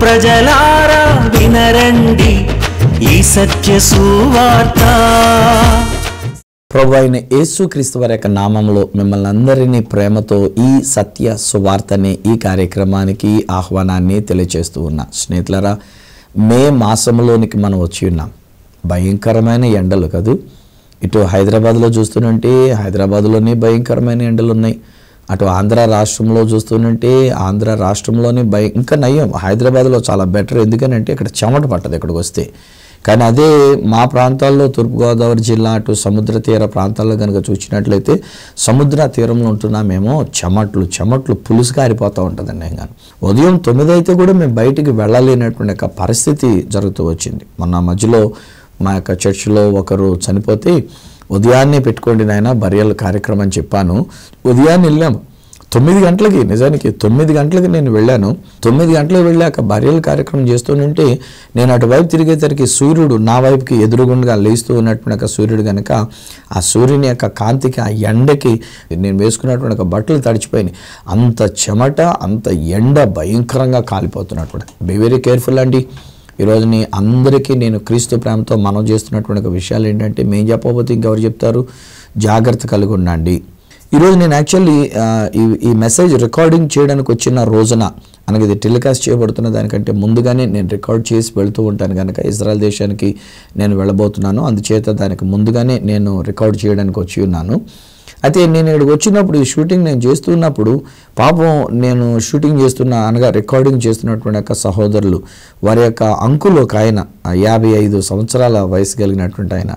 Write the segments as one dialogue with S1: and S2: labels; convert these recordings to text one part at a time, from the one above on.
S1: ప్రజలారా వినరండి ఈ సత్య సువార్త.
S2: ప్రభు అయిన యేసుక్రీస్తు వారి యొక్క నామంలో మిమ్మల్ని అందరినీ ప్రేమతో ఈ సత్య సువార్తనే ఈ కార్యక్రమానికి ఆహ్వానాన్ని తెలియజేస్తూ ఉన్నా. స్నేహితులారా, మే మాసంలోనికి మనం వచ్చి ఉన్నాం. భయంకరమైన ఎండలు కదూ. ఇటు హైదరాబాద్లో చూస్తుంటే హైదరాబాద్లోనే భయంకరమైన ఎండలు ఉన్నాయి. అటు ఆంధ్ర రాష్ట్రంలో చూస్తుంటే ఆంధ్ర రాష్ట్రంలోనే ఇంకా నయ్యం. హైదరాబాద్లో చాలా బెటర్, ఎందుకనంటే ఇక్కడ చెమట పట్టదు ఇక్కడికి వస్తే. కానీ అదే మా ప్రాంతాల్లో తూర్పుగోదావరి జిల్లా అటు సముద్ర తీర ప్రాంతాల్లో కనుక చూసినట్లయితే సముద్ర తీరంలో ఉంటున్నామేమో చెమట్లు పులుసు కారిపోతూ ఉంటుందండి. కానీ ఉదయం 9 అయితే కూడా మేము బయటికి వెళ్ళలేనటువంటి ఒక పరిస్థితి జరుగుతూ వచ్చింది. మొన్న మధ్యలో మా యొక్క చర్చిలో ఒకరు చనిపోతే ఉదయాన్నే పెట్టుకోండి నాయన బరియల్ కార్యక్రమం అని చెప్పాను. ఉదయాన్నే వెళ్ళాము 9 గంటలకి. నిజానికి 9 గంటలకి నేను వెళ్ళాను. 9 గంటలకు వెళ్ళాక బరియల్ కార్యక్రమం చేస్తుంటే నేను అటువైపు తిరిగేసరికి సూర్యుడు నా వైపుకి ఎదురుగుండగా లేస్తూ ఉన్నటువంటి సూర్యుడు కనుక ఆ సూర్యుని యొక్క కాంతికి ఆ ఎండకి నేను వేసుకున్నటువంటి ఒక బట్టలు తడిచిపోయినాయి. అంత చెమట, అంత ఎండ భయంకరంగా కాలిపోతున్నటువంటి. బీ వెరీ కేర్ఫుల్ అండి. ఈరోజుని అందరికీ నేను క్రీస్తు ప్రేమతో మనం చేస్తున్నటువంటి ఒక విషయాలు ఏంటంటే, మేము చెప్పకపోతే ఇంకెవరు చెప్తారు? జాగ్రత్త కలిగి ఉండండి. ఈరోజు నేను యాక్చువల్లీ ఈ మెసేజ్ రికార్డింగ్ చేయడానికి వచ్చిన రోజున, అనగా ఇది టెలికాస్ట్ చేయబడుతున్న దానికంటే ముందుగానే నేను రికార్డ్ చేసి వెళుతూ ఉంటాను కనుక ఇజ్రాయెల్ దేశానికి నేను వెళ్ళబోతున్నాను. అందుచేత దానికి ముందుగానే నేను రికార్డ్ చేయడానికి వచ్చి ఉన్నాను. అయితే నేను ఇక్కడికి వచ్చినప్పుడు ఈ షూటింగ్ నేను చేస్తున్నప్పుడు పాపం నేను షూటింగ్ అనగా రికార్డింగ్ చేస్తున్నటువంటి యొక్క సహోదరులు, వారి యొక్క అంకుల్ ఒక ఆయన 55 సంవత్సరాల వయసు కలిగినటువంటి ఆయన,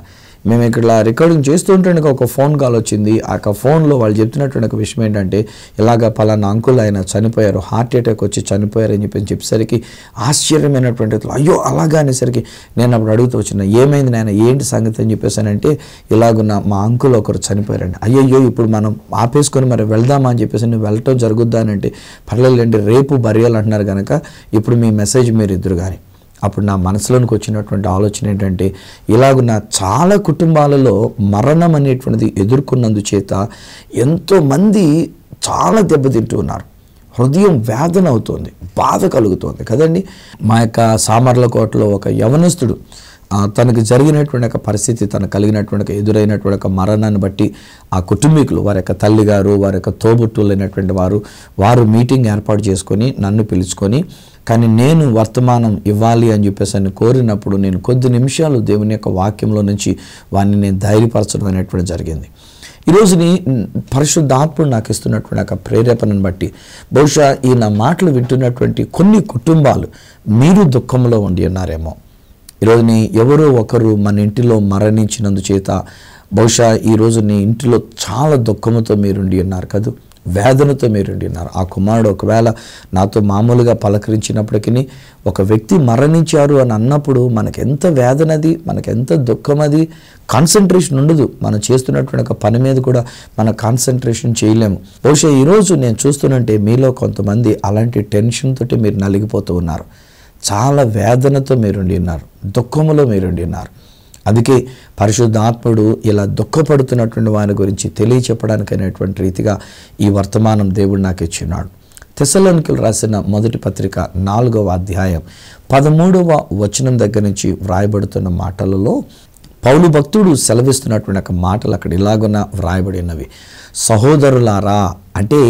S2: మేము ఇక్కడ రికార్డింగ్ చేస్తుంటే ఒక ఫోన్ కాల్ వచ్చింది. ఆ ఫోన్లో వాళ్ళు చెప్తున్నటువంటి ఒక విషయం ఏంటంటే, ఇలాగ పలానా అంకుల్ ఆయన చనిపోయారు, హార్ట్ అటాక్ వచ్చి చనిపోయారు అని చెప్పేసరికి ఆశ్చర్యమైనటువంటి, అయ్యో అలాగా అనేసరికి నేను అప్పుడు అడుగుతూ వచ్చిన, ఏమైంది నాయన, ఏంటి సంగతి అని చెప్పేసానంటే, ఇలాగున్న మా అంకుల్ ఒకరు చనిపోయారండి. అయ్యయ్యో ఇప్పుడు మనం ఆపేసుకొని మరి వెళ్దామా అని చెప్పేసి, నువ్వు వెళ్ళటం జరుగుద్దా అని అంటే, పర్లేదండి రేపు బరియల్ అంటున్నారు కనుక ఇప్పుడు మీ మెసేజ్ మీరు ఇద్దరు కానీ. అప్పుడు నా మనసులోనికి వచ్చినటువంటి ఆలోచన ఏంటంటే, ఇలాగున్న చాలా కుటుంబాలలో మరణం అనేటువంటిది ఎదుర్కొన్నందుచేత ఎంతోమంది చాలా దెబ్బతింటూ ఉన్నారు. హృదయం వేదన అవుతుంది, బాధ కలుగుతుంది కదండి. మా యొక్క సామర్లకోటలో ఒక యవనస్తుడు తనకు జరిగినటువంటి ఒక పరిస్థితి, తనకు కలిగినటువంటి ఎదురైనటువంటి ఒక మరణాన్ని బట్టి ఆ కుటుంబీకులు, వారి యొక్క తల్లిగారు, వారి యొక్క తోబుట్టులైనటువంటి వారు మీటింగ్ ఏర్పాటు చేసుకొని నన్ను పిలుచుకొని, కానీ నేను వర్తమానం ఇవ్వాలి అని చెప్పేసి అని కోరినప్పుడు నేను కొద్ది నిమిషాలు దేవుని యొక్క వాక్యంలో నుంచి వారిని నేను ధైర్యపరచడం అనేటువంటి జరిగింది. ఈరోజుని పరిశుద్ధాత్ముడు నాకు ఇస్తున్నటువంటి ఒక ప్రేరేపణను బట్టి బహుశా ఈ నా మాటలు వింటున్నటువంటి కొన్ని కుటుంబాలు మీరు దుఃఖంలో ఉండి ఉన్నారేమో. ఈరోజుని ఎవరో ఒకరు మన ఇంటిలో మరణించినందుచేత బహుశా ఈరోజు నీ ఇంటిలో చాలా దుఃఖంతో మీరుండి ఉన్నారు కదా, వేదనతో మీరుండి ఉన్నారు. ఆ కుమారుడు ఒకవేళ నాతో మామూలుగా పలకరించినప్పటికీ ఒక వ్యక్తి మరణించారు అని అన్నప్పుడు మనకెంత వేదనది, మనకెంత దుఃఖం, అది కాన్సన్ట్రేషన్ ఉండదు. మనం చేస్తున్నటువంటి ఒక పని మీద కూడా మన కాన్సన్ట్రేషన్ చేయలేము. బహుశా ఈరోజు నేను చూస్తున్నంటే మీలో కొంతమంది అలాంటి టెన్షన్ తోటి మీరు నలిగిపోతూ ఉన్నారు. చాలా వేదనతో మీరుండి ఉన్నారు, దుఃఖములో మీరుండి ఉన్నారు. అందుకే పరిశుద్ధాత్ముడు ఇలా దుఃఖపడుతున్నటువంటి వారి గురించి తెలియచెప్పడానికైనటువంటి రీతిగా ఈ వర్తమానం దేవుడు నాకు ఇచ్చినాడు. తెస్సలోనికీయులకు రాసిన మొదటి పత్రిక 4వ అధ్యాయం 13వ వచనం దగ్గర నుంచి వ్రాయబడుతున్న మాటలలో పౌలు భక్తుడు సెలవిస్తున్నటువంటి ఒక మాటలు అక్కడ ఇలాగున వ్రాయబడి ఉన్నవి. సహోదరులారా, అంటే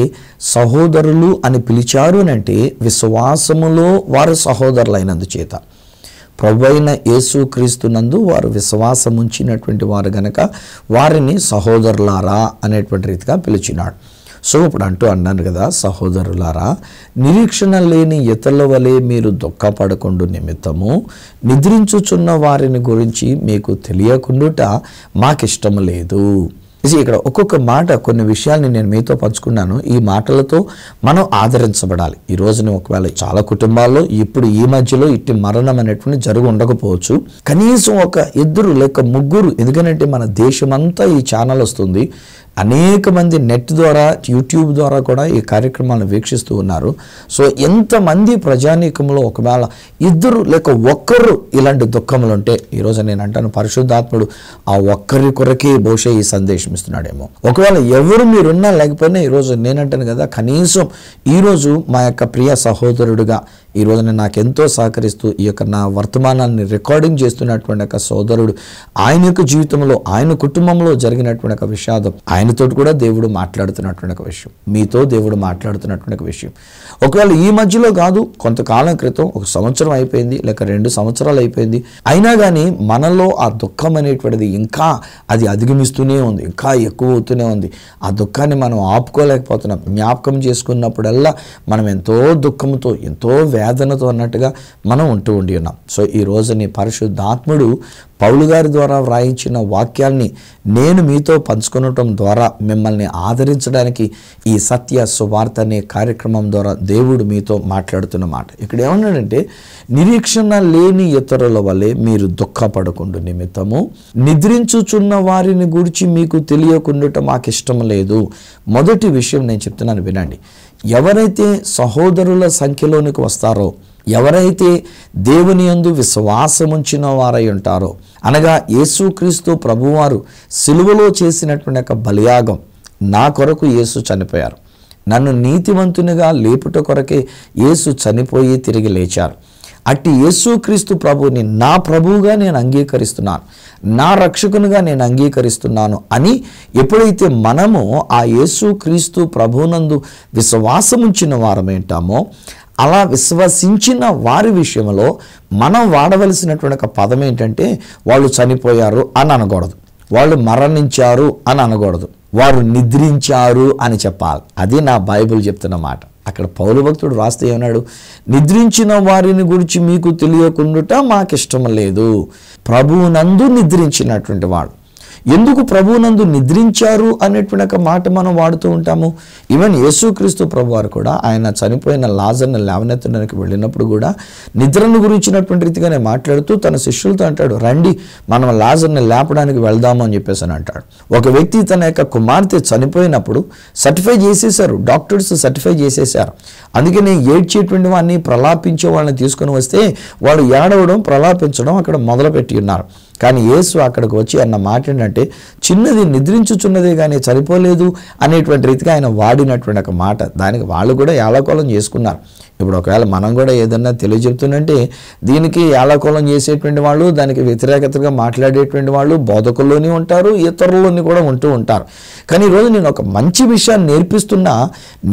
S2: సహోదరులు అని పిలిచారు అని అంటే విశ్వాసములో వారు సహోదరులైనందుచేత, ప్రభువైన యేసుక్రీస్తునందు వారు విశ్వాసం ఉంచినటువంటి వారు గనక వారిని సహోదరులారా అనేటువంటి రీతిగా పిలిచినాడు. సో ఇప్పుడు అన్నాను కదా, సహోదరులారా, నిరీక్షణ లేని ఇతరుల వలె మీరు దుఃఖపడకుండా నిమిత్తము నిద్రించుచున్న వారిని గురించి మీకు తెలియకుండుట మాకిష్టం లేదు. ఇక్కడ ఒక్కొక్క మాట, కొన్ని విషయాల్ని నేను మీతో పంచుకున్నాను. ఈ మాటలతో మనం ఆదరించబడాలి. ఈ రోజున ఒకవేళ చాలా కుటుంబాల్లో ఇప్పుడు ఈ మధ్యలో ఇట్టి మరణం అనేటువంటి జరుగు ఉండకపోవచ్చు. కనీసం ఒక 2 లేక 3, ఎందుకంటే మన దేశమంతా ఈ ఛానల్ వస్తుంది, అనేక మంది నెట్ ద్వారా, యూట్యూబ్ ద్వారా కూడా ఈ కార్యక్రమాలను వీక్షిస్తూ ఉన్నారు. సో ఎంతమంది ప్రజానీకంలో ఒకవేళ ఇద్దరు లేక ఒక్కరు ఇలాంటి దుఃఖములు ఉంటే, ఈరోజు నేను అంటాను పరిశుద్ధాత్ముడు ఆ ఒక్కరి కొరకే బహుశా ఈ సందేశం ఇస్తున్నాడేమో. ఒకవేళ ఎవరు మీరున్నా లేకపోయినా ఈరోజు నేనంటాను కదా, కనీసం ఈరోజు మా యొక్క ప్రియ సహోదరుడుగా ఈరోజు నాకెంతో సహకరిస్తూ ఈ యొక్క నా వర్తమానాన్ని రికార్డింగ్ చేస్తున్నటువంటి ఒక సోదరుడు, ఆయన యొక్క జీవితంలో, ఆయన కుటుంబంలో జరిగినటువంటి ఒక విషాదం, ఆయనతో కూడా దేవుడు మాట్లాడుతున్నటువంటి ఒక విషయం, మీతో దేవుడు మాట్లాడుతున్నటువంటి ఒక విషయం. ఒకవేళ ఈ మధ్యలో కాదు, కొంతకాలం క్రితం, 1 సంవత్సరం అయిపోయింది లేక 2 సంవత్సరాలు అయిపోయింది, అయినా కానీ మనలో ఆ దుఃఖం అనేటువంటిది ఇంకా అది అధిగమిస్తూనే ఉంది, ఇంకా ఎక్కువ అవుతూనే ఉంది. ఆ దుఃఖాన్ని మనం ఆపుకోలేకపోతున్నాం. జ్ఞాపకం చేసుకున్నప్పుడల్లా మనం ఎంతో దుఃఖంతో, ఎంతో వేదనతో అన్నట్టుగా మనం ఉంటూ ఉండి ఉన్నాం. సో ఈ రోజుని పరిశుద్ధాత్ముడు పౌలు గారి ద్వారా వ్రాయించిన వాక్యాల్ని నేను మీతో పంచుకోవటం ద్వారా మిమ్మల్ని ఆదరించడానికి ఈ సత్య సువార్త అనే కార్యక్రమం ద్వారా దేవుడు మీతో మాట్లాడుతున్న మాట. ఇక్కడ ఏమన్నాడంటే, నిరీక్షణ లేని ఇతరుల వలె మీరు దుఃఖపడకుండా నిమిత్తము నిద్రించుచున్న వారిని గురించి మీకు తెలియకుండా మాకు ఇష్టం లేదు. మొదటి విషయం నేను చెప్తున్నాను, వినండి. ఎవరైతే సహోదరుల సంఖ్యలోనికి వస్తారో, ఎవరైతే దేవుని యందు విశ్వాసముంచిన వారై ఉంటారో, అనగా యేసుక్రీస్తు ప్రభువారు సిలువలో చేసినటువంటి ఒక బలియాగం, నా కొరకు యేసు చనిపోయారు, నన్ను నీతివంతునిగా లేపుట కొరకే యేసు చనిపోయి తిరిగి లేచారు. అట్టి యేసుక్రీస్తు ప్రభువుని నా ప్రభువుగా నేను అంగీకరిస్తున్నాను, నా రక్షకునిగా నేను అంగీకరిస్తున్నాను అని ఎప్పుడైతే మనము ఆ యేసుక్రీస్తు ప్రభువునందు విశ్వాసముంచిన వారమేంటామో, అలా విశ్వసించిన వారి విషయంలో మనం వాడవలసినటువంటి ఒక పదం ఏంటంటే, వాళ్ళు చనిపోయారు అని అనకూడదు, వాళ్ళు మరణించారు అని అనకూడదు, వారు నిద్రించారు అని చెప్పాలి. అది నా బైబిల్ చెప్తున్న మాట. అక్కడ పౌలు భక్తుడు రాస్తే ఏమన్నాడు, నిద్రించిన వారిని గురించి మీకు తెలియకుండా మాకు ఇష్టం లేదు. ప్రభువునందు నిద్రించినటువంటి వాడు. ఎందుకు ప్రభువునందు నిద్రించారు అనేటువంటి ఒక మాట మనం వాడుతూ ఉంటాము. ఈవెన్ యేసుక్రీస్తు ప్రభువారు కూడా ఆయన చనిపోయిన లాజర్ను లేవనెత్తడానికి వెళ్ళినప్పుడు కూడా నిద్రను గురించినటువంటి రీతిగానే మాట్లాడుతూ తన శిష్యులతో అంటాడు, రండి మనం లాజర్ని లేపడానికి వెళ్దాము అని చెప్పేసి అని అంటాడు. ఒక వ్యక్తి తన యొక్క కుమార్తె చనిపోయినప్పుడు సర్టిఫై చేసేసారు, డాక్టర్స్ సర్టిఫై చేసేసారు. అందుకని ఏడ్చేటువంటి వాడిని, ప్రలాపించే వాళ్ళని తీసుకొని వస్తే వాళ్ళు ఏడవడం, ప్రలాపించడం అక్కడ మొదలుపెట్టి ఉన్నారు. కానీ యేసు అక్కడికి వచ్చి అన్న మాట ఏంటంటే, చిన్నది నిద్రించుచున్నదే కానీ చనిపోలేదు అనేటువంటి రీతిగా ఆయన వాడినటువంటి ఒక మాట. దానికి వాళ్ళు కూడా ఏళకోలం చేసుకున్నారు. ఇప్పుడు ఒకవేళ మనం కూడా ఏదన్నా తెలియజెప్తుందంటే దీనికి ఏళకోలం చేసేటువంటి వాళ్ళు, దానికి వ్యతిరేకతగా మాట్లాడేటువంటి వాళ్ళు బోధకుల్లోని ఉంటారు, ఇతరుల్లోని కూడా ఉంటూ ఉంటారు. కానీ ఈరోజు నేను ఒక మంచి విషయాన్ని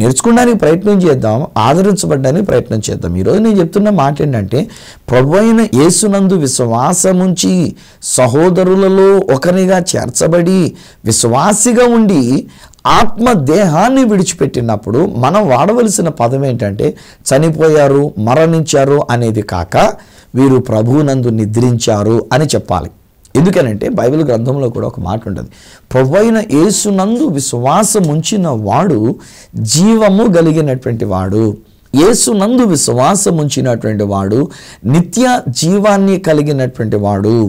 S2: నేర్చుకోవడానికి ప్రయత్నం చేద్దాం, ఆదరించబడడానికి ప్రయత్నం చేద్దాం. ఈరోజు నేను చెప్తున్న మాట ఏంటంటే, ప్రభువైన యేసునందు విశ్వాసముంచి సహోదరులలో ఒకరిగా చేర్చబడి విశ్వాసిగా ఉండి ఆత్మ దేహాన్ని విడిచిపెట్టినప్పుడు మనం వాడవలసిన పదం ఏంటంటే, చనిపోయారు, మరణించారు అనేది కాక వీరు ప్రభువునందు నిద్రించారు అని చెప్పాలి. ఎందుకనంటే బైబిల్ గ్రంథంలో కూడా ఒక మాట ఉంటుంది, ప్రభువైన యేసునందు విశ్వాసం ఉంచిన వాడు జీవము కలిగినటువంటి వాడు, యేసునందు విశ్వాసం ఉంచినటువంటి వాడు నిత్య జీవాన్ని కలిగినటువంటి వాడు.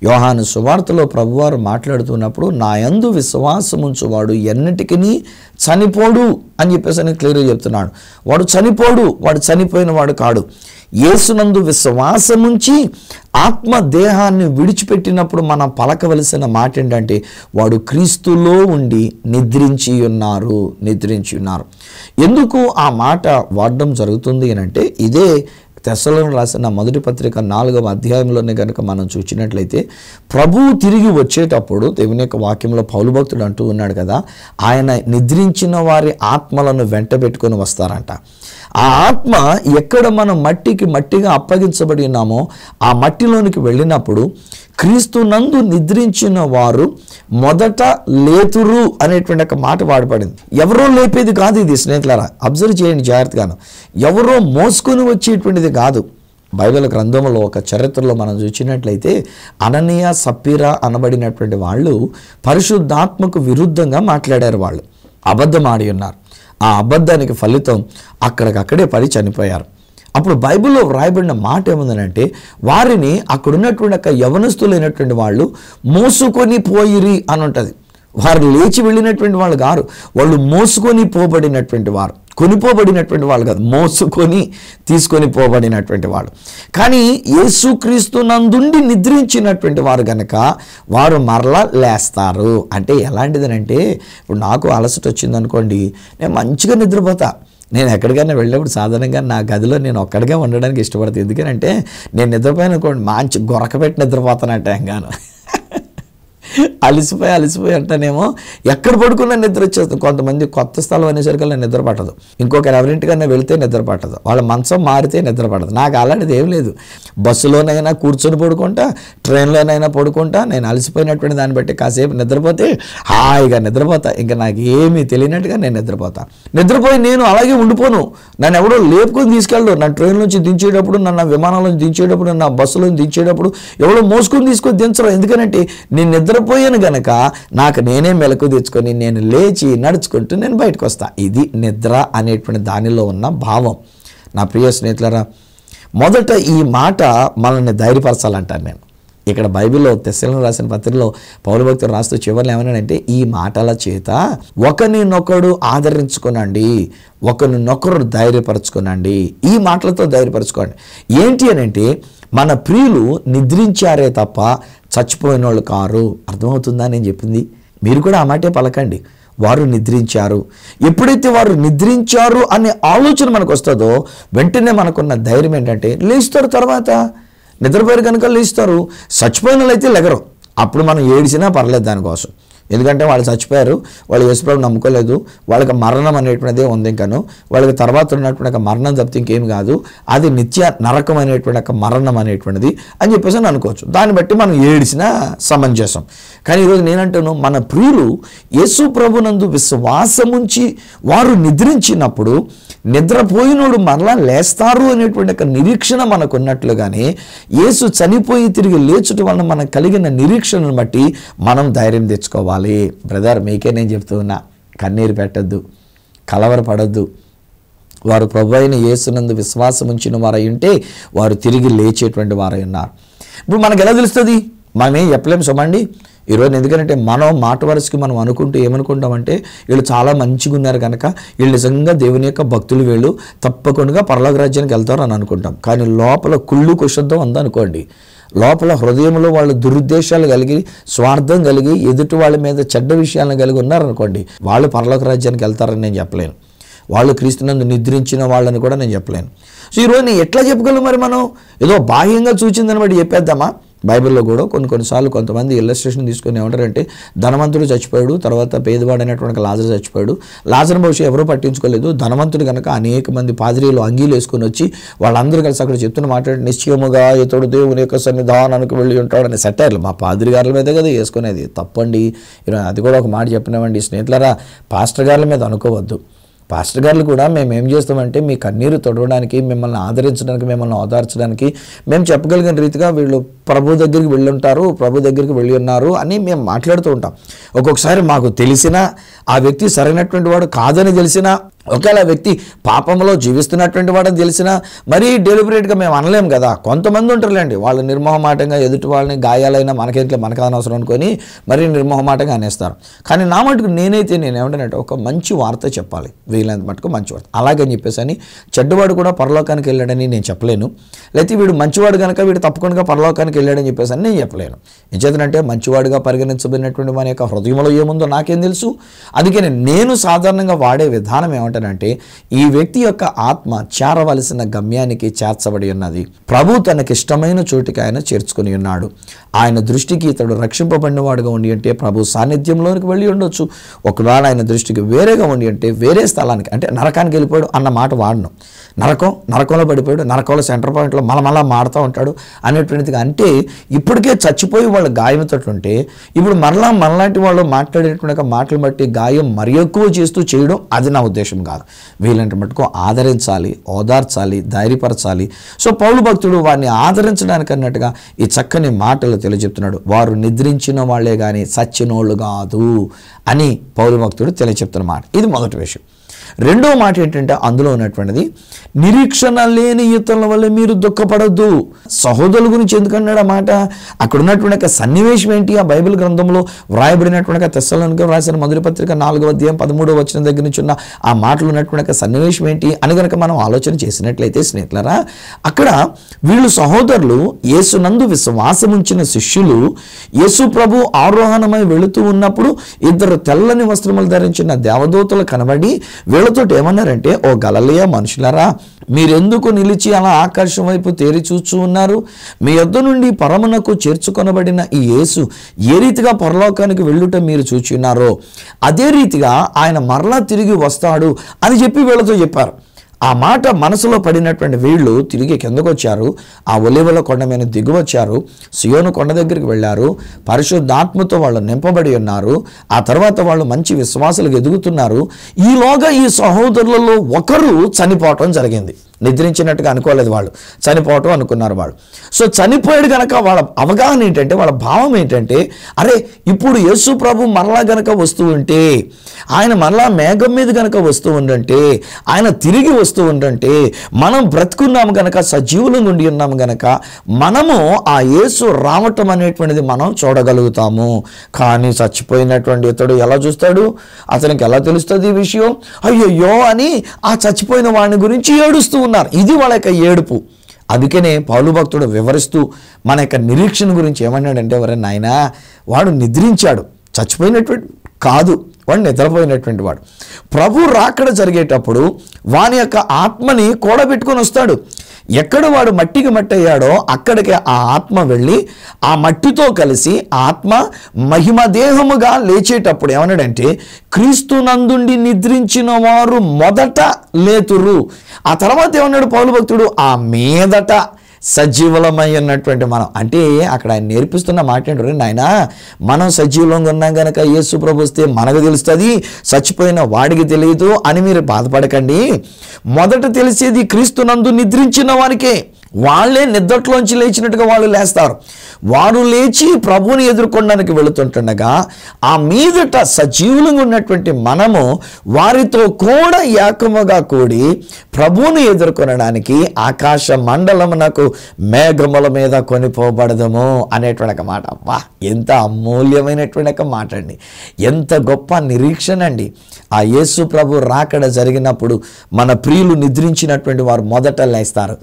S2: యోహాను సువార్తలో ప్రభువారు మాట్లాడుతున్నప్పుడు, నా యందు విశ్వాసముంచువాడు ఎన్నటికీ చనిపోడు అని చెప్పేసి అని క్లియర్గా చెప్తున్నాడు. వాడు చనిపోడు, వాడు చనిపోయిన వాడు కాడు. యేసునందు విశ్వాసముంచి ఆత్మ దేహాన్ని విడిచిపెట్టినప్పుడు మనం పలకవలసిన మాట ఏంటంటే, వాడు క్రీస్తులో ఉండి నిద్రించి ఉన్నారు. ఎందుకు ఆ మాట వాడడం జరుగుతుంది అని అంటే, ఇదే తెస్సలోనికీయులకు రాసిన మొదటి పత్రిక 4వ అధ్యాయంలోనే కనుక మనం చూసినట్లయితే, ప్రభువు తిరిగి వచ్చేటప్పుడు దేవుని యొక్క వాక్యంలో పౌలు భక్తుడు అంటూ ఉన్నాడు కదా, ఆయన నిద్రించిన వారి ఆత్మలను వెంట పెట్టుకొని వస్తారంట. ఆ ఆత్మ ఎక్కడ మనం మట్టిగా అప్పగించబడి ఉన్నామో ఆ మట్టిలోనికి వెళ్ళినప్పుడు క్రీస్తు నందు నిద్రించిన వారు మొదట లేతురు అనేటువంటి ఒక మాట వాడబడింది. ఎవరో లేపేది కాదు ఇది స్నేహితులారా, అబ్జర్వ్ చేయండి జాగ్రత్తగాను. ఎవరో మోసుకొని వచ్చేటువంటిది కాదు. బైబిల్ గ్రంథంలో ఒక చరిత్రలో మనం చూసినట్లయితే, అననీయ సప్పీరా అనబడినటువంటి వాళ్ళు పరిశుద్ధాత్మకు విరుద్ధంగా మాట్లాడారు. వాళ్ళు అబద్ధం ఆడి ఉన్నారు. ఆ అబద్ధానికి ఫలితం అక్కడికక్కడే పడి చనిపోయారు. అప్పుడు బైబిల్లో వ్రాయబడిన మాట ఏముందనంటే, వారిని అక్కడున్నటువంటి ఒక యవనస్తులైనటువంటి వాళ్ళు మోసుకొని పోయిరి అని ఉంటుంది. వారు లేచి వెళ్ళినటువంటి వాళ్ళు కారు, వాళ్ళు మోసుకొని పోబడినటువంటి వారు, కొనిపోబడినటువంటి వాళ్ళు కాదు, మోసుకొని తీసుకొని పోబడినటువంటి వాడు. కానీ యేసుక్రీస్తు నందుండి నిద్రించినటువంటి వారు కనుక వారు మరలా లేస్తారు. అంటే ఎలాంటిదనంటే, ఇప్పుడు నాకు అలసట వచ్చింది అనుకోండి, నేను మంచిగా నిద్రపోతా. నేను ఎక్కడికైనా వెళ్ళినప్పుడు సాధారణంగా నా గదిలో నేను ఒక్కడిగా ఉండడానికి ఇష్టపడతాను. ఎందుకంటే నేను నిద్రపోయాను అనుకోండి, మంచి గొరకపెట్టి నిద్రపోతానంటే ఎంగాను. అలసిపోయి అంటానేమో ఎక్కడ పడుకున్నా నిద్ర వచ్చేస్తుంది. కొంతమంది కొత్త స్థలం అనేసరికల్లా నిద్ర పట్టదు, ఇంకొకరు ఎవరింటికన్నా వెళ్తే నిద్ర పట్టదు, వాళ్ళ మంచం మారితే నిద్ర పట్టదు. నాకు అలాంటిది ఏం లేదు. బస్సులోనైనా కూర్చొని పడుకుంటా, ట్రైన్లోనైనా పడుకుంటా. నేను అలసిపోయినటువంటి దాన్ని బట్టి కాసేపు నిద్రపోతే హాయిగా నిద్రపోతా. ఇంకా నాకు ఏమీ తెలియనట్టుగా నేను నిద్రపోతా. నిద్రపోయి నేను అలాగే ఉండిపోను. నన్ను ఎవడో లేపుకొని తీసుకెళ్ళడు. నా ట్రైన్ నుంచి దించేటప్పుడు, నన్ను విమానంలో దించేటప్పుడు, నా బస్సులో దించేటప్పుడు ఎవడో మోసుకొని తీసుకొని దించరు. ఎందుకంటే నేను నిద్రపోయాను గనక నాకు నేనే మెలకు తెచ్చుకొని నేను లేచి నడుచుకుంటూ నేను బయటకు వస్తా. ఇది నిద్ర అనేటువంటి దానిలో ఉన్న భావం. నా ప్రియ స్నేహితులారా, మొదట ఈ మాట మనల్ని ధైర్యపరచాలంటాను నేను. ఇక్కడ బైబిల్లో తెస్సలోనికీయులకు రాసిన పత్రికలో పౌలు భక్తుడు రాస్తూ చివరిలో ఏమన్నాడంటే, ఈ మాటల చేత ఒకరినొకడు ఆదరించుకోనండి, ఒకరినొకరు ధైర్యపరచుకోనండి. ఈ మాటలతో ధైర్యపరచుకోండి. ఏంటి అని అంటే, మన ప్రియులు నిద్రించారే తప్ప చచ్చిపోయిన వాళ్ళు కారు. అర్థమవుతుందా నేను చెప్పింది? మీరు కూడా ఆ మాటే పలకండి. వారు నిద్రించారు. ఎప్పుడైతే వారు నిద్రించారు అనే ఆలోచన మనకు వస్తుందో వెంటనే మనకున్న ధైర్యం ఏంటంటే, లేస్తారు. తర్వాత నిద్రపోయారు కనుక లేస్తారు. చచ్చిపోయిన వాళ్ళు అయితే లెగరు. అప్పుడు మనం ఏడిసినా పర్లేదు దానికోసం. ఎందుకంటే వాళ్ళు చచ్చిపోయారు, వాళ్ళు యేసుప్రభుని నమ్ముకోలేదు, వాళ్ళకి మరణం అనేటువంటిదే ఉంది. ఇంకాను వాళ్ళకి తర్వాత ఉన్నటువంటి ఒక మరణం తప్పితే ఇంకేం కాదు, అది నిత్య నరకం అనేటువంటి ఒక మరణం అనేటువంటిది అని చెప్పేసి అని అనుకోవచ్చు. దాన్ని బట్టి మనం ఏడిసినా సమంజసం. కానీ ఈరోజు నేనంటాను, మన ప్రియులు యేసు ప్రభునందు విశ్వాసముంచి వారు నిద్రించినప్పుడు నిద్రపోయినోడు మరలా లేస్తారు అనేటువంటి ఒక నిరీక్షణ మనకు ఉన్నట్లుగానే యేసు చనిపోయి తిరిగి లేచుట వలన మనకు కలిగిన నిరీక్షణను బట్టి మనం ధైర్యం తెచ్చుకోవాలి. బ్రదర్, మీకే నేను చెప్తూ ఉన్నా, కన్నీరు పెట్టద్దు, కలవరపడద్దు. వారు ప్రభు అయిన యేసునందు విశ్వాసం ఉంచిన వారై ఉంటే వారు తిరిగి లేచేటువంటి వారై ఉన్నారు. ఇప్పుడు మనకు ఎలా తెలుస్తుంది? మనమేం చెప్పలేము సుమండి ఈరోజు. ఎందుకంటే మనం మాట వరుసకి మనం అనుకుంటూ ఏమనుకుంటామంటే, వీళ్ళు చాలా మంచిగా ఉన్నారు కనుక వీళ్ళు నిజంగా దేవుని యొక్క భక్తులు, వీళ్ళు తప్పకుండా పరలోక రాజ్యానికి వెళ్తారు అని అనుకుంటాం. కానీ లోపల కుళ్ళు కుషుద్ధం ఉందనుకోండి, లోపల హృదయంలో వాళ్ళు దురుద్దేశాలు కలిగి, స్వార్థం కలిగి, ఎదుటి వాళ్ళ మీద చెడ్డ విషయాలను కలిగి ఉన్నారనుకోండి, వాళ్ళు పరలోక రాజ్యానికి వెళ్తారని నేను చెప్పలేను. వాళ్ళు క్రీస్తునందు నిద్రించిన వాళ్ళని కూడా నేను చెప్పలేను. సో ఈరోజు నేను ఎట్లా చెప్పగలను? మరి మనం ఏదో బాహ్యంగా చూచిందని బట్టి చెప్పేద్దామా? బైబిల్లో కూడా కొన్నిసార్లు కొంతమంది ఇల్లస్ట్రేషన్ తీసుకొని ఏమంటారంటే, ధనవంతుడు చచ్చిపోయాడు, తర్వాత పేదవాడు అనేటువంటి లాజరు చచ్చిపోయాడు. లాజరు బహుశా ఎవరూ పట్టించుకోలేదు. ధనవంతుడు కనుక అనేక మంది పాదిరీలు అంగీలు వేసుకొని వచ్చి వాళ్ళందరూ కలిసి అక్కడ చెప్తున్న మాట్లాడి, నిశ్చయముగా ఇతడు దేవుని యొక్క సన్నిధానానికి వెళ్ళి ఉంటాడని సెటైర్లు మా పాదిరి గారుల మీద కదా వేసుకునేది. తప్పండి. అది కూడా ఒక మాట చెప్పినామండి స్నేహితులారా, పాస్టర్ గారుల మీద అనుకోవద్దు. పాస్టర్ గారులు కూడా మేము ఏం చేస్తామంటే, మీ కన్నీరు తొడవడానికి, మిమ్మల్ని ఆదరించడానికి, మిమ్మల్ని ఓదార్చడానికి మేము చెప్పగలిగిన రీతిగా వీళ్ళు ప్రభు దగ్గరికి వెళ్ళి ఉంటారు, ప్రభు దగ్గరికి వెళ్ళి ఉన్నారు అని మేము మాట్లాడుతూ ఉంటాం. ఒక్కొక్కసారి మాకు తెలిసినా, ఆ వ్యక్తి సరైనటువంటి వాడు కాదని తెలిసినా, ఒకవేళ వ్యక్తి పాపంలో జీవిస్తున్నటువంటి వాడని తెలిసినా మరీ డెలిబరేట్గా మేము అనలేం కదా. కొంతమంది ఉంటారులేండి, వాళ్ళు నిర్మోహమాటంగా ఎదుటి వాళ్ళని గాయాలైనా మనకేంట్లో మనకు అనవసరం అనుకొని మరీ నిర్మోహమాటంగా అనేస్తారు. కానీ నా మటుకు నేనేమంటానంటే, ఒక మంచి వార్త చెప్పాలి, వీళ్ళంత మటుకు మంచి వార్త. అలాగని చెప్పేసి అని చెడ్డవాడు కూడా పరలోకానికి వెళ్ళాడని నేను చెప్పలేను, లేకపోతే వీడు మంచివాడు కనుక వీడు తప్పకుండా పరలోకానికి వెళ్ళాడని చెప్పేసి అని నేను చెప్పలేను. ఏం చేతనంటే, మంచివాడుగా పరిగణించబడినటువంటి మన యొక్క హృదయంలో ఏముందో నాకేం తెలుసు. అందుకని నేను సాధారణంగా వాడే విధానం ఏమంటానంటే, ఈ వ్యక్తి యొక్క ఆత్మ చేరవలసిన గమ్యానికి చేర్చబడి ఉన్నది. ప్రభు తనకి ఇష్టమైన చోటికి ఆయన చేర్చుకుని ఉన్నాడు. ఆయన దృష్టికి ఇతడు రక్షింపబడినవాడుగా ఉండి అంటే ప్రభు సాన్నిధ్యంలోనికి వెళ్ళి ఉండొచ్చు. ఒకవేళ ఆయన దృష్టికి వేరేగా ఉండి అంటే వేరే స్థలానికి, అంటే నరకానికి వెళ్ళిపోయాడు అన్న మాట వాడను. నరకంలో పడిపోయాడు, నరకంలో సెంటర్ పాయింట్లో మళ్ళా మాడుతూ ఉంటాడు అనేటువంటిదిగా. అంటే ఇప్పటికే చచ్చిపోయి వాళ్ళు గాయంతో ఉంటే ఇప్పుడు మనలాంటి వాళ్ళు మాట్లాడేటువంటి మాటలు బట్టి గాయం మరి ఎక్కువ చేస్తూ చేయడం అది నా ఉద్దేశం కాదు. వీళ్ళంటే మటుకు ఆదరించాలి, ఓదార్చాలి, ధైర్యపరచాలి. సో పౌలు భక్తుడు వారిని ఆదరించడానికి అన్నట్టుగా ఈ చక్కని మాటలు తెలియజెప్తున్నాడు. వారు నిద్రించిన వాళ్ళే కానీ సచ్చినోళ్ళు కాదు అని పౌలు భక్తుడు తెలియజెప్తున్న మాట. ఇది మొదటి విషయం. రెండో మాట ఏంటంటే అందులో ఉన్నటువంటిది, నిరీక్షణ లేని ఇతరుల వల్ల మీరు దుఃఖపడద్దు. సహోదరుల గురించి ఎందుకన్నాడు ఆ మాట? అక్కడ ఉన్నటువంటి ఒక సన్నివేశం ఏంటి? ఆ బైబిల్ గ్రంథంలో వ్రాయబడినటువంటి తెస్సలోనికైయులకు రాసిన మొదటి పత్రిక 4వ అధ్యాయం 13వ వచనం దగ్గర నుంచి ఉన్న ఆ మాటలు ఉన్నటువంటి ఒక సన్నివేశం ఏంటి అని కనుక మనం ఆలోచన చేసినట్లయితే స్నేహితులారా, అక్కడ వీళ్ళు సహోదరులు యేసునందు విశ్వాసం ఉంచిన శిష్యులు యేసు ప్రభు ఆరోహణమై వెళుతూ ఉన్నప్పుడు ఇద్దరు తెల్లని వస్త్రములు ధరించిన దేవదూతలు కనబడి వీళ్ళతో ఏమన్నారంటే, ఓ గలిలయ మనుషులారా, మీరెందుకు నిలిచి అలా ఆకాశం వైపు తేరి చూచూ ఉన్నారు? మీ యొద్ద నుండి పరమునకు చేర్చుకొనబడిన ఈ యేసు ఏ రీతిగా పరలోకానికి వెళ్ళుట మీరు చూచున్నారో అదే రీతిగా ఆయన మరలా తిరిగి వస్తాడు అని చెప్పి వీళ్ళతో చెప్పారు. ఆ మాట మనసులో పడినటువంటి వీళ్ళు తిరిగి కిందకు వచ్చారు. ఆ ఒలీవల కొండ మీద దిగువచ్చారు. సియోను కొండ దగ్గరికి వెళ్ళారు. పరిశుద్ధాత్మతో వాళ్ళు నింపబడి ఉన్నారు. ఆ తర్వాత వాళ్ళు మంచి విశ్వాసాలకు ఎదుగుతున్నారు. ఈలోగా ఈ సహోదరులలో ఒకరు చనిపోవటం జరిగింది. నిద్రించినట్టుగా అనుకోలేదు, వాళ్ళు చనిపోవటం అనుకున్నారు వాళ్ళు. సో చనిపోయాడు కనుక వాళ్ళ అవగాహన ఏంటంటే, వాళ్ళ భావం ఏంటంటే, అరే ఇప్పుడు యేసు ప్రభు మరలా గనక వస్తూ ఉంటే, ఆయన మరలా మేఘం మీద గనక వస్తూ ఉండంటే, ఆయన తిరిగి వస్తూ ఉండంటే, మనం బ్రతుకున్నాము గనక, సజీవులంగా ఉండి ఉన్నాము గనక మనము ఆ యేసు రావటం అనేటువంటిది మనం చూడగలుగుతాము. కానీ చచ్చిపోయినటువంటి ఇతడు ఎలా చూస్తాడు? అతనికి ఎలా తెలుస్తుంది ఈ విషయం? అయ్యయ్యో అని ఆ చచ్చిపోయిన వాడిని గురించి ఏడుస్తూ ఉన్నారు. ఇది వాళ్ళ యొక్క ఏడుపు. అందుకనే పౌలు భక్తుడు వివరిస్తూ మన యొక్క నిరీక్షణ గురించి ఏమన్నాడంటే, ఎవరైనా నాయనా వాడు నిద్రించాడు, చచ్చిపోయినటువంటి కాదు, వాడు నిద్రపోయినటువంటి వాడు. ప్రభు రాకడ జరిగేటప్పుడు వాని యొక్క ఆత్మని కూడబెట్టుకొని వస్తాడు. ఎక్కడ వాడు మట్టికి మట్టి అయ్యాడో అక్కడికి ఆ ఆత్మ వెళ్ళి ఆ మట్టితో కలిసి ఆత్మ మహిమ దేహముగా లేచేటప్పుడు ఏమన్నాడంటే, క్రీస్తునందుండి నిద్రించిన వారు మొదట లేతురు. ఆ తర్వాత ఏమన్నాడు పౌలు భక్తుడు? ఆ మీదట సజీవులమై ఉన్నటువంటి మనం. అంటే అక్కడ ఆయన నేర్పిస్తున్న మాట ఏంటంటే, నాయనా మనం సజీవులంగా ఉన్నాం కనుక యేసు ప్రభు వస్తే మనకు తెలుస్తుంది, చచ్చిపోయిన వాడికి తెలియదు అని మీరు బాధపడకండి. మొదట తెలిసేది క్రీస్తునందు నిద్రించిన వారికే. వాళ్ళే నిద్రలోంచి లేచినట్టుగా వాళ్ళు లేస్తారు. వారు లేచి ప్రభువుని ఎదుర్కొనడానికి వెళుతుంటుండగా ఆ మీదట సజీవులంగా ఉన్నటువంటి మనము వారితో కూడా ఏకముగా కూడి ప్రభువుని ఎదుర్కొనడానికి ఆకాశ మండలమునకు మేఘముల మీద కొనిపోబడదము అనేటువంటి మాట. వా, ఎంత అమూల్యమైనటువంటి మాట అండి, ఎంత గొప్ప నిరీక్షణ అండి. ఆ యేసు ప్రభు రాకడ జరిగినప్పుడు మన ప్రియులు నిద్రించినటువంటి వారు మొదట లేస్తారు.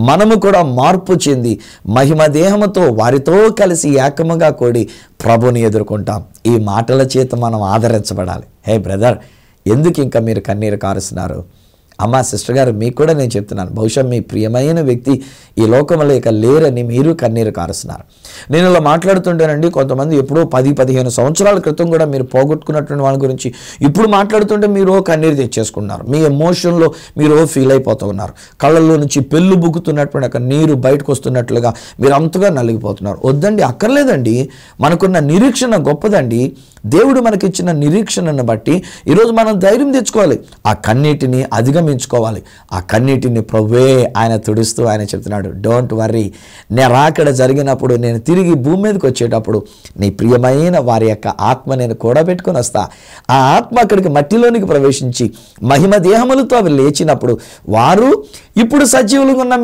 S2: మనము కూడా మార్పు చెంది మహిమ దేహముతో వారితో కలిసి ఏకముగా కూడి ప్రభుని ఎదుర్కొంటాం. ఈ మాటల చేత మనం ఆదరించబడాలి. హే బ్రదర్, ఎందుకు ఇంకా మీరు కన్నీరు కారుస్తున్నారు? అమ్మా సిస్టర్ గారు, మీకు కూడా నేను చెప్తున్నాను, బహుశా మీ ప్రియమైన వ్యక్తి ఈ లోకంలో ఇక లేరని మీరు కన్నీరు కారుస్తున్నారు. నేను ఇలా మాట్లాడుతుంటేనండి, కొంతమంది ఎప్పుడో 10-15 సంవత్సరాల క్రితం కూడా మీరు పోగొట్టుకున్నటువంటి వాళ్ళ గురించి ఇప్పుడు మాట్లాడుతుంటే మీరు కన్నీరు తెచ్చేసుకున్నారు. మీ ఎమోషన్లో మీరు ఫీల్ అయిపోతూ ఉన్నారు. కళ్ళల్లో నుంచి పెళ్ళు బుక్కుతున్నటువంటి ఒక నీరు బయటకు వస్తున్నట్లుగా మీరు అంతగా నలిగిపోతున్నారు. వద్దండి, అక్కర్లేదండి. మనకున్న నిరీక్షణ గొప్పదండి. దేవుడు మనకిచ్చిన నిరీక్షణను బట్టి ఈరోజు మనం ధైర్యం తెచ్చుకోవాలి. ఆ కన్నీటిని అధిగమించుకోవాలి. ఆ కన్నీటిని ప్రభువే ఆయన తుడుస్తూ ఆయన చెప్తున్నాడు, డోంట్ వర్రీ, నేను రాకడ జరిగినప్పుడు, నేను తిరిగి భూమి మీదకి వచ్చేటప్పుడు నీ ప్రియమైన వారి యొక్క ఆత్మ నేను కూడబెట్టుకొని వస్తా. ఆ ఆత్మ అక్కడికి మట్టిలోనికి ప్రవేశించి మహిమ దేహములతో అవి లేచినప్పుడు వారు ఇప్పుడు సజీవులుగా ఉన్న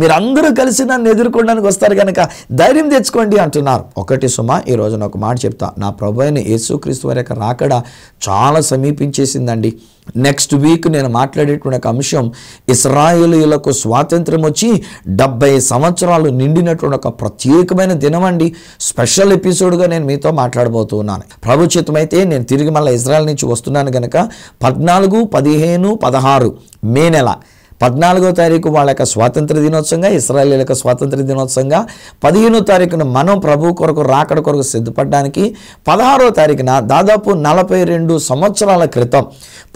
S2: మీరందరూ కలిసి నన్ను ఎదుర్కోవడానికి వస్తారు కనుక ధైర్యం తెచ్చుకోండి అంటున్నారు. ఒకటి సుమా, ఈరోజు నాకు మాట చెప్తా, నా ప్రభు అయిన యేసుక్రీస్తు వారి యొక్క రాకడ చాలా సమీపించేసిందండి. నెక్స్ట్ వీక్ నేను మాట్లాడేటువంటి ఒక అంశం, ఇశ్రాయేలీయులకు స్వాతంత్రం వచ్చి 70 సంవత్సరాలు నిండినటువంటి ఒక ప్రత్యేకమైన దినం అండి. స్పెషల్ ఎపిసోడ్గా నేను మీతో మాట్లాడబోతున్నాను. ప్రభు చిత్తమైతే నేను తిరిగి మళ్ళీ ఇజ్రాయెల్ నుంచి వస్తున్నాను కనుక 14, 15, 16 మే నెల 14వ తారీఖు వాళ్ళ యొక్క స్వాతంత్ర దినోత్సవంగా, ఇశ్రాయేలీయుల యొక్క స్వాతంత్ర దినోత్సవంగా, 15వ తారీఖున మనం ప్రభు కొరకు రాకడ కొరకు సిద్ధపడడానికి, 16వ తారీఖున దాదాపు 42 సంవత్సరాల క్రితం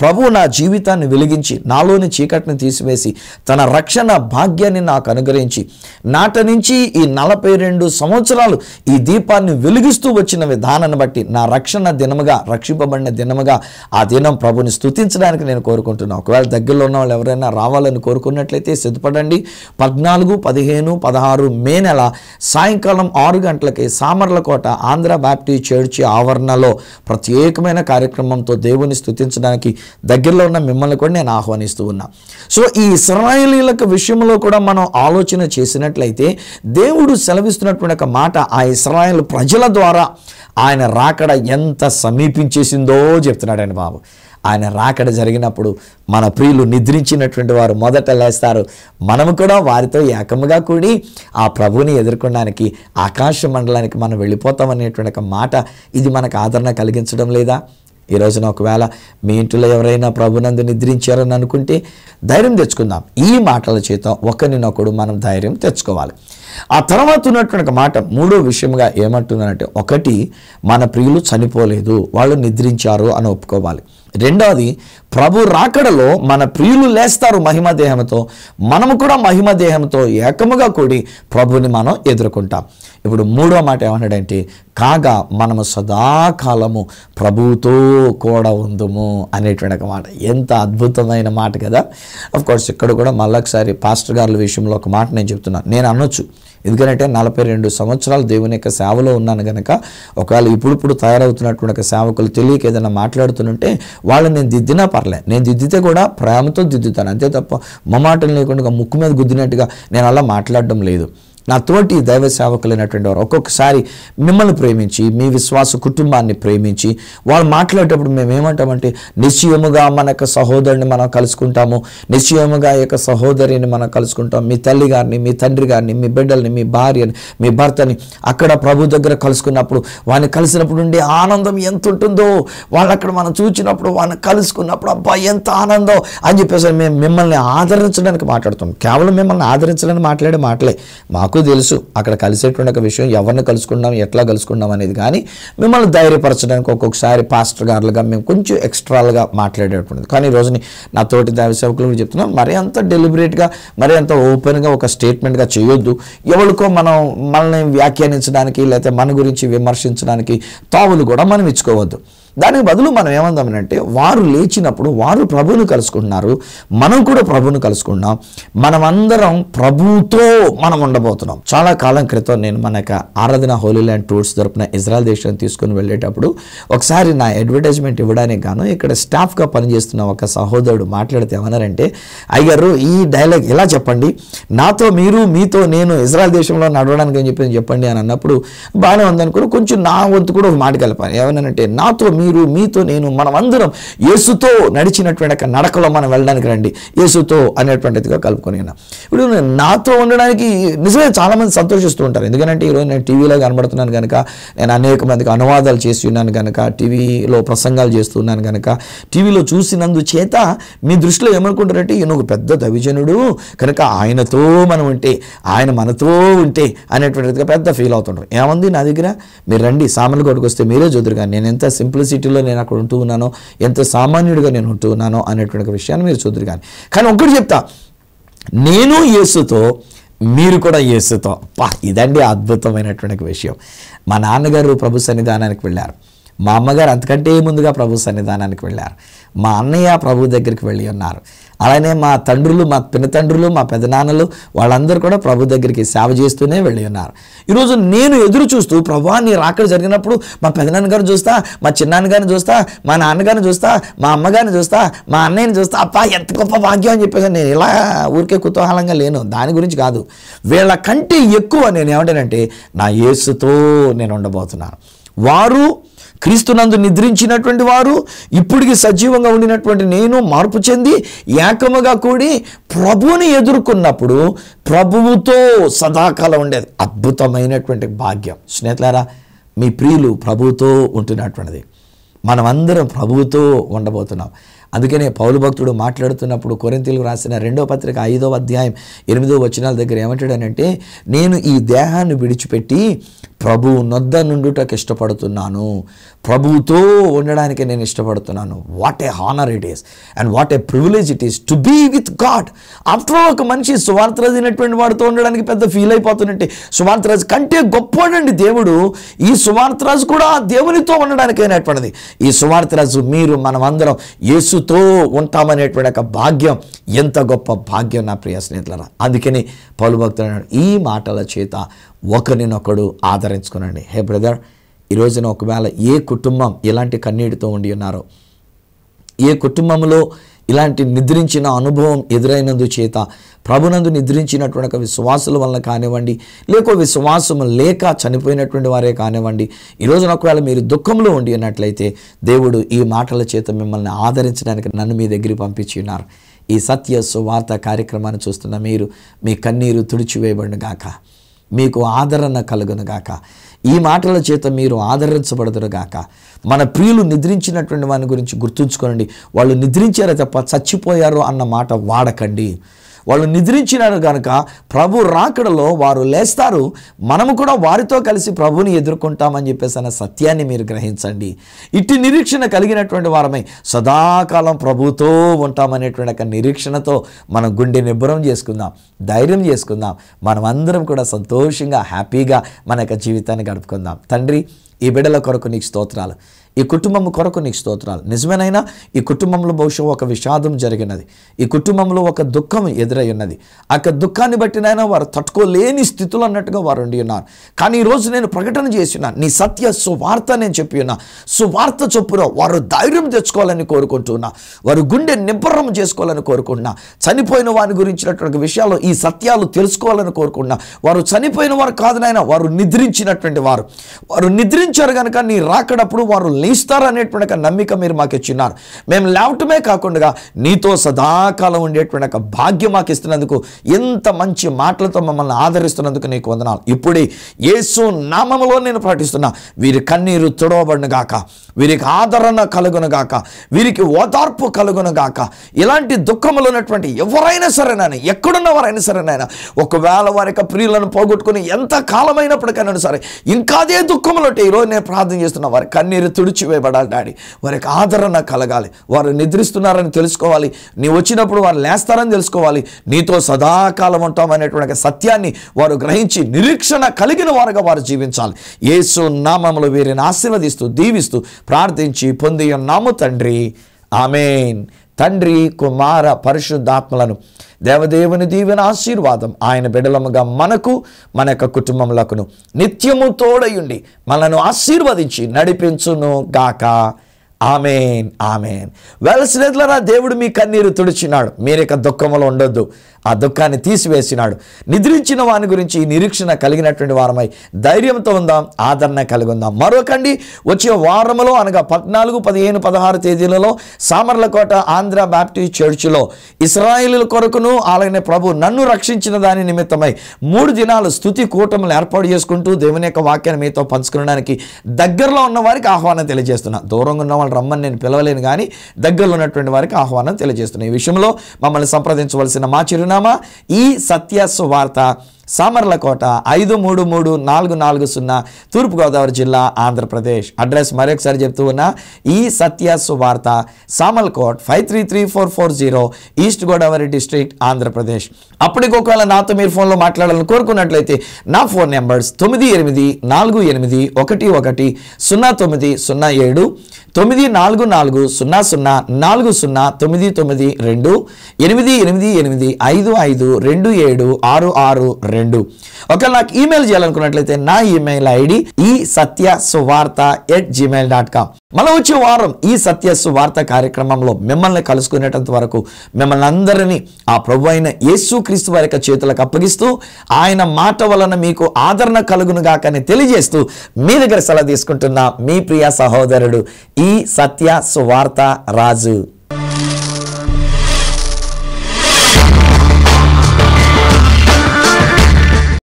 S2: ప్రభు నా జీవితాన్ని వెలిగించి నాలోని చీకటిని తీసివేసి తన రక్షణ భాగ్యాన్ని నాకు అనుగ్రహించి నాటి నుంచి ఈ 42 సంవత్సరాలు ఈ దీపాన్ని వెలిగిస్తూ వచ్చిన విధానాన్ని బట్టి నా రక్షణ దినముగా, రక్షింపబడిన దినముగా ఆ దినం ప్రభుని స్తుతించడానికి నేను కోరుకుంటున్నాను. ఒకవేళ దగ్గరలో ఉన్న వాళ్ళు ఎవరైనా రావాలని రావాలని కోరుకున్నట్లయితే సిద్ధపడండి. 14, 15, 16 మే నెల సాయంకాలం 6 గంటలకి సామర్లకోట ఆంధ్ర బాప్టిస్ట్ చర్చి ఆవరణలో ప్రత్యేకమైన కార్యక్రమంతో దేవుని స్తుతించడానికి దగ్గరలో ఉన్న మిమ్మల్ని కూడా నేను ఆహ్వానిస్తూ ఉన్నా. సో ఈ ఇశ్రాయేలీయుల విషయంలో కూడా మనం ఆలోచన చేసినట్లయితే దేవుడు సెలవిస్తున్నటువంటి ఒక మాట ఆ ఇశ్రాయేలు ప్రజల ద్వారా ఆయన రాకడ ఎంత సమీపించేసిందో చెప్తున్నాడు ఆయన బాబు. ఆయన రాకడ జరిగినప్పుడు మన ప్రియులు నిద్రించినటువంటి వారు మొదట లేస్తారు. మనము కూడా వారితో ఏకముగా కూడి ఆ ప్రభువుని ఎదుర్కొనడానికి ఆకాశ మండలానికి మనం వెళ్ళిపోతామనేటువంటి ఒక మాట ఇది మనకు ఆదరణ కలిగించడం లేదా? ఈ రోజున ఒకవేళ మీ ఇంట్లో ఎవరైనా ప్రభునందు నిద్రించారని అనుకుంటే ధైర్యం తెచ్చుకుందాం. ఈ మాటల చేత ఒకరినొకడు మనం ధైర్యం తెచ్చుకోవాలి. ఆ తర్వాత ఉన్నటువంటి మాట మూడో విషయంగా ఏమంటున్నానంటే, ఒకటి మన ప్రియులు చనిపోలేదు, వాళ్ళు నిద్రించారు అని ఒప్పుకోవాలి. రెండవది ప్రభు రాకడలో మన ప్రియులు లేస్తారు మహిమ దేహంతో, మనము కూడా మహిమ దేహంతో ఏకముగా కూడి ప్రభుని మనం ఎదుర్కొంటాం. ఇప్పుడు మూడో మాట ఏమన్నాడంటే, కాగా మనము సదాకాలము ప్రభువుతో కూడా ఉందుము అనేటువంటి ఒక మాట. ఎంత అద్భుతమైన మాట కదా. అఫ్కోర్స్ ఇక్కడ కూడా మళ్ళొకసారి పాస్టర్ గారుల విషయంలో ఒక మాట నేను చెప్తున్నాను. నేను అనొచ్చు, ఎందుకంటే 42 సంవత్సరాలు దేవుని యొక్క సేవలో ఉన్నాను కనుక ఒకవేళ ఇప్పుడు తయారవుతున్నటువంటి ఒక సేవకులు తెలియక ఏదైనా మాట్లాడుతుంటే వాళ్ళు నేను దిద్దినా పర్లే, నేను దిద్దితే కూడా ప్రేమతో దిద్దుతాను, అంతే తప్ప మాటలు లేకుండా ముక్కు మీద గుద్దినట్టుగా నేను అలా మాట్లాడడం లేదు. నా తోటి దైవ సేవకులైనటువంటి వారు ఒక్కొక్కసారి మిమ్మల్ని ప్రేమించి మీ విశ్వాస కుటుంబాన్ని ప్రేమించి వాళ్ళు మాట్లాడేటప్పుడు మేము ఏమంటామంటే, నిశ్చయముగా మన యొక్క సహోదరుని మనం కలుసుకుంటాము, నిశ్చయముగా ఈ యొక్క సహోదరిని మనం కలుసుకుంటాం, మీ తల్లి గారిని, మీ తండ్రి గారిని, మీ బిడ్డల్ని, మీ భార్యని, మీ భర్తని అక్కడ ప్రభు దగ్గర కలుసుకున్నప్పుడు వాడిని కలిసినప్పుడు ఉండే ఆనందం ఎంత ఉంటుందో, వాళ్ళు అక్కడ మనం చూసినప్పుడు వాళ్ళని కలుసుకున్నప్పుడు అబ్బా ఎంత ఆనందం అని చెప్పేసి మేము మిమ్మల్ని ఆదరించడానికి మాట్లాడుతాం. కేవలం మిమ్మల్ని ఆదరించడానికి మాట్లాడే మాటలే. మాకు తెలుసు అక్కడ కలిసేటువంటి ఒక విషయం, ఎవరిని కలుసుకున్నాం, ఎట్లా కలుసుకున్నాం అనేది. కానీ మిమ్మల్ని ధైర్యపరచడానికి ఒక్కొక్కసారి పాస్టర్ గారులుగా మేము కొంచెం ఎక్స్ట్రాలుగా మాట్లాడేటువంటిది. కానీ ఈ రోజుని నా తోటి దైవ సేవకులు చెప్తున్నాం, మరీ అంత డెలిబరేట్గా, మరీ అంత ఓపెన్గా ఒక స్టేట్మెంట్గా చేయొద్దు. ఎవరికో మనల్ని వ్యాఖ్యానించడానికి లేకపోతే మన గురించి విమర్శించడానికి తావులు కూడా మనం ఇచ్చుకోవద్దు. దానికి బదులు మనం ఏమందామనంటే, వారు లేచినప్పుడు వారు ప్రభువుని కలుసుకుంటున్నారు, మనం కూడా ప్రభువుని కలుసుకుంటున్నాం, మనమందరం ప్రభువుతో మనం ఉండబోతున్నాం. చాలా కాలం క్రితం నేను మన యొక్క ఆరాధన హోలీ ల్యాండ్ టూర్స్ తరపున ఇజ్రాయెల్ దేశాన్ని తీసుకుని వెళ్ళేటప్పుడు ఒకసారి నా అడ్వర్టైజ్మెంట్ ఇవ్వడానికి గాను ఇక్కడ స్టాఫ్గా పనిచేస్తున్న ఒక సహోదరుడు మాట్లాడితే ఏమన్నారంటే, అయ్యారు ఈ డైలాగ్ ఇలా చెప్పండి, నాతో మీరు మీతో నేను ఇజ్రాయెల్ దేశంలో నడవడానికి అని చెప్పండి అని అన్నప్పుడు బాగానే ఉందనుకుని కొంచెం నా వంతు కూడా ఒక మాట కలిపాను. ఏమన్నానంటే, నాతో మీరు మీతో నేను మనమందరం యేసుతో నడిచినటువంటి నడకలో మనం వెళ్ళడానికి రండి, యేసుతో అనేటువంటిదిగా కలుపుకొని. ఇప్పుడు నాతో ఉండడానికి నిజమే చాలామంది సంతోషిస్తూ ఉంటారు. ఎందుకంటే ఈరోజు నేను టీవీలో కనబడుతున్నాను కనుక, నేను అనేక మందికి అనువాదాలు చేసి ఉన్నాను కనుక, టీవీలో ప్రసంగాలు చేస్తున్నాను కనుక, టీవీలో చూసినందు చేత మీ దృష్టిలో ఏమనుకుంటారంటే, ఈయన ఒక పెద్ద దైవజనుడు కనుక ఆయనతో మనం ఉంటే, ఆయన మనతో ఉంటే అనేటువంటిదిగా పెద్ద ఫీల్ అవుతుంటారు. ఏముంది నా దగ్గర, మీరు రండి సామాన్లుకోటికి వస్తే మీరే చూద్దరు కానీ నేను ఎంత సింప్లిసిటీలో నేను అక్కడ ఉంటూ ఉన్నానో, ఎంత సామాన్యుడిగా నేను ఉంటూ ఉన్నానో అనేటువంటి విషయాన్ని మీరు చూద్దరు కానీ ఒకటి చెప్తా, నేను యేసుతో మీరు కూడా యేసుతో. ఇదండి అద్భుతమైనటువంటి విషయం. మా నాన్నగారు ప్రభు సన్నిధానానికి వెళ్ళారు, మా అమ్మగారు అంతకంటే ముందుగా ప్రభు సన్నిధానానికి వెళ్ళారు, మా అన్నయ్య ప్రభు దగ్గరికి వెళ్ళి ఉన్నారు, అలానే మా తండ్రులు, మా పినతండ్రులు, మా పెదనాన్నలు వాళ్ళందరూ కూడా ప్రభు దగ్గరికి సేవ చేస్తూనే వెళ్ళి ఉన్నారు. ఈరోజు నేను ఎదురు చూస్తూ ప్రభువా నీ రాకడ జరిగినప్పుడు మా పెదనాన్నగారిని చూస్తా, మా చిన్నాన్నగారిని చూస్తా, మా నాన్నగారిని చూస్తా, మా అమ్మగారిని చూస్తా, మా అన్నయ్యని చూస్తా, అప్పా ఎంత గొప్ప భాగ్యం అని చెప్పేసి నేను ఇలా ఊరికే కుతూహలంగా లేను, దాని గురించి కాదు. వీళ్ళ కంటే ఎక్కువ నేను ఏమంటానంటే, నా యేసుతో నేను ఉండబోతున్నాను. వారు క్రీస్తునందు నిద్రించినటువంటి వారు, ఇప్పటికి సజీవంగా ఉండినటువంటి నేను మార్పు చెంది ఏకముగా కూడి ప్రభువుని ఎదుర్కొన్నప్పుడు ప్రభువుతో సదాకాలం ఉండేది అద్భుతమైనటువంటి భాగ్యం. స్నేహితులారా, మీ ప్రియులు ప్రభువుతో ఉంటున్నటువంటిది, మనమందరం ప్రభువుతో ఉండబోతున్నాం. అందుకనే పౌలు భక్తుడు మాట్లాడుతున్నప్పుడు కొరింథీయులకు రాసిన 2వ పత్రిక 5వ అధ్యాయం 8వ వచనాల దగ్గర ఏమంటాడనంటే, నేను ఈ దేహాన్ని విడిచిపెట్టి ప్రభువు నొద్ద నుండుటకు ఇష్టపడుతున్నాను, ప్రభువుతో ఉండడానికి నేను ఇష్టపడుతున్నాను. What a honour it is and what a privilege it is to be with God. After all ఒక మనిషి సువార్త రాసినటువంటి వాడితో ఉండడానికి పెద్ద ఫీల్ అయిపోతున్నట్టే. సువార్త రాజు కంటే గొప్పవాడండి దేవుడు. ఈ సువార్త రాజు కూడా దేవునితో ఉండడానికి అయినటువంటిది. ఈ సువార్త రాజు మీరు మనమందరం యేసు యేసుతో ఉంటామనేటువంటి ఒక భాగ్యం ఎంత గొప్ప భాగ్యం నా ప్రియ స్నేహితులారా. అందుకని పౌలు భక్తుడు అన్నాడు, ఈ మాటల చేత ఒకరినొకడు ఆదరించుకునండి. హే బ్రదర్, ఈ రోజున ఒకవేళ ఏ కుటుంబం ఇలాంటి కన్నీటితో ఉండి ఉన్నారో, ఏ కుటుంబంలో ఇలాంటి నిద్రించిన అనుభవం ఎదురైనందు చేత ప్రభునందు నిద్రించినటువంటి ఒక విశ్వాసుల వల్ల కానివ్వండి, లేక విశ్వాసం లేక చనిపోయినటువంటి వారే కానివ్వండి, ఈ రోజున ఒకవేళ మీరు దుఃఖంలో ఉండి ఉన్నట్లయితే దేవుడు ఈ మాటల చేత మిమ్మల్ని ఆదరించడానికి నన్ను మీ దగ్గరికి పంపించి ఉన్నారు. ఈ సత్య సువార్త కార్యక్రమాన్ని చూస్తున్న మీరు, మీ కన్నీరు తుడిచివేయబడును గాక, మీకు ఆదరణ కలుగును గాక, ఈ మాటల చేత మీరు ఆదరించబడదురు గాక. మన ప్రియులు నిద్రించినటువంటి వాని గురించి గుర్తుంచుకోండి. వాళ్ళు నిద్రించారే తప్ప చచ్చిపోయారు అన్న మాట వాడకండి. వాళ్ళు నిద్రించినారు కనుక ప్రభు రాకడలో వారు లేస్తారు, మనము కూడా వారితో కలిసి ప్రభుని ఎదుర్కొంటామని చెప్పేసి అన్న సత్యాన్ని మీరు గ్రహించండి. ఇట్టి నిరీక్షణ కలిగినటువంటి వారమై సదాకాలం ప్రభుతో ఉంటామనేటువంటి ఒక నిరీక్షణతో మనం గుండె నిబ్బరం చేసుకుందాం, ధైర్యం చేసుకుందాం. మనం అందరం కూడా సంతోషంగా హ్యాపీగా మన యొక్క జీవితాన్ని గడుపుకుందాం. తండ్రి, ఈ బిడ్డల కొరకు నీకు స్తోత్రాలు, ఈ కుటుంబం కొరకు నీకు స్తోత్రాలు. నిజమేనైనా ఈ కుటుంబంలో బహుశా ఒక విషాదం జరిగినది, ఈ కుటుంబంలో ఒక దుఃఖం ఎదురై ఉన్నది. ఆ దుఃఖాన్ని బట్టినైనా వారు తట్టుకోలేని స్థితిలో అన్నట్టుగా వారు ఉండి ఉన్నారు. కానీ ఈరోజు నేను ప్రకటన చేసిన నీ సత్య సువార్త నేను చెప్పి ఉన్నా, సువార్త చొప్పున వారు ధైర్యం తెచ్చుకోవాలని కోరుకుంటున్నా, వారు గుండె నిబ్బరం చేసుకోవాలని కోరుకుంటున్నా, చనిపోయిన వారి గురించినటువంటి విషయాలు ఈ సత్యాలు తెలుసుకోవాలని కోరుకుంటున్నా. వారు చనిపోయిన వారు కాదు నాయన, వారు నిద్రించినటువంటి వారు, వారు నిద్రించారు కనుక నీ రాకడప్పుడు వారు లేస్తారనేటువంటి నమ్మిక మీరు మాకు ఇచ్చినారు. మేము లేవటమే కాకుండా నీతో సదాకాలం ఉండేటువంటి ఒక భాగ్యం మాకు ఇస్తున్నందుకు, ఎంత మంచి మాటలతో మమ్మల్ని ఆదరిస్తున్నందుకు నీకు వందనాలు. ఇప్పుడే యేసు నామములో నేను ప్రకటిస్తున్నా, వీరి కన్నీరు తుడవబడును గాక, వీరికి ఆదరణ కలుగును గాక, వీరికి ఓదార్పు కలుగును గాక. ఇలాంటి దుఃఖములు ఉన్నటువంటి ఎవరైనా సరేనైనా, ఎక్కడున్న వారైనా సరేనైనా, ఒకవేళ వారి యొక్క ప్రియులను పోగొట్టుకుని ఎంత కాలమైనప్పటికైనా సరే ఇంకా అదే దుఃఖములు ఉంటే ఈరోజు నేను ప్రార్థన చేస్తున్నా, వారి కన్నీరు తుడిచివేయబడాలి డాడీ, వారికి ఆదరణ కలగాలి, వారు నిద్రిస్తున్నారని తెలుసుకోవాలి, నీ వచ్చినప్పుడు వారు లేస్తారని తెలుసుకోవాలి, నీతో సదాకాలం ఉంటామనేటువంటి సత్యాన్ని వారు గ్రహించి నిరీక్షణ కలిగిన వారుగా వారు జీవించాలి. యేసు నామములో వీరిని ఆశీర్వదిస్తూ దీవిస్తూ ప్రార్థించి పొంది ఉన్నాము తండ్రి, ఆమేన్. తండ్రి, కుమార, పరిశుద్ధాత్మలను దేవదేవుని దీవెన ఆశీర్వాదం ఆయన బిడ్డలముగా మనకు, మన యొక్క కుటుంబములకును నిత్యము తోడయుండి మనను ఆశీర్వదించి నడిపించును గాక. ఆమేన్, ఆమేన్. స్నేహితులారా, దేవుడు మీ కన్నీరు తుడిచినాడు, మీరు ఇక దుఃఖములో ఉండొద్దు, ఆ దుఃఖాన్ని తీసివేసినాడు. నిద్రించిన వాని గురించి నిరీక్షణ కలిగినటువంటి వారమై ధైర్యంతో ఉందాం, ఆదరణ కలిగి ఉందాం. మరొకండి, వచ్చే వారములో అనగా 14, 15, 16 తేదీలలో సామర్లకోట ఆంధ్ర బాప్టిస్ట్ చర్చిలో ఇశ్రాయేలీల కొరకును అలాగే ప్రభు నన్ను రక్షించిన దాని నిమిత్తమై 3 దినాలు స్తుతి కూటములు ఏర్పాటు చేసుకుంటూ దేవుని యొక్క వాక్యాన్ని మీతో పంచుకోవడానికి దగ్గరలో ఉన్న వారికి ఆహ్వానం తెలియజేస్తున్నా. దూరంగా ఉన్న వాళ్ళు రమ్మని నేను పిలవలేను, కానీ దగ్గరలో ఉన్నటువంటి వారికి ఆహ్వానం తెలియజేస్తున్నా. ఈ విషయంలో మమ్మల్ని సంప్రదించవలసిన మా చిరునామా ఈ సత్య సువార్త, సామర్లకోట 533440, తూర్పుగోదావరి జిల్లా, ఆంధ్రప్రదేశ్. అడ్రస్ మరొకసారి చెప్తూ ఉన్నా, ఈ సత్య సువార్త, సామర్లకోట్ 533440, ఈస్ట్ గోదావరి డిస్ట్రిక్ట్, ఆంధ్రప్రదేశ్. అప్పటికి ఒకవేళ నాతో మీరు ఫోన్లో మాట్లాడాలని కోరుకున్నట్లయితే నా ఫోన్ నెంబర్స్ 9848110907, 94400409992, 8888552762. ఒకవేళ నాకు ఈమెయిల్ చేయాలనుకున్నట్లయితే నా ఈమెయిల్ ఐడి isatyaSuvartha@gmail.com. మనం వచ్చే వారం ఈ సత్య సువార్త కార్యక్రమంలో మిమ్మల్ని కలుసుకునేటంత వరకు మిమ్మల్ని అందరినీ ఆ ప్రభు అయిన యేసుక్రీస్తు వారి యొక్క చేతులకు అప్పగిస్తూ ఆయన మాట వలన మీకు ఆదరణ కలుగును గాకని తెలియజేస్తూ మీ దగ్గర సెలవు తీసుకుంటున్న మీ ప్రియ సహోదరుడు ఈ సత్య సువార్త రాజు.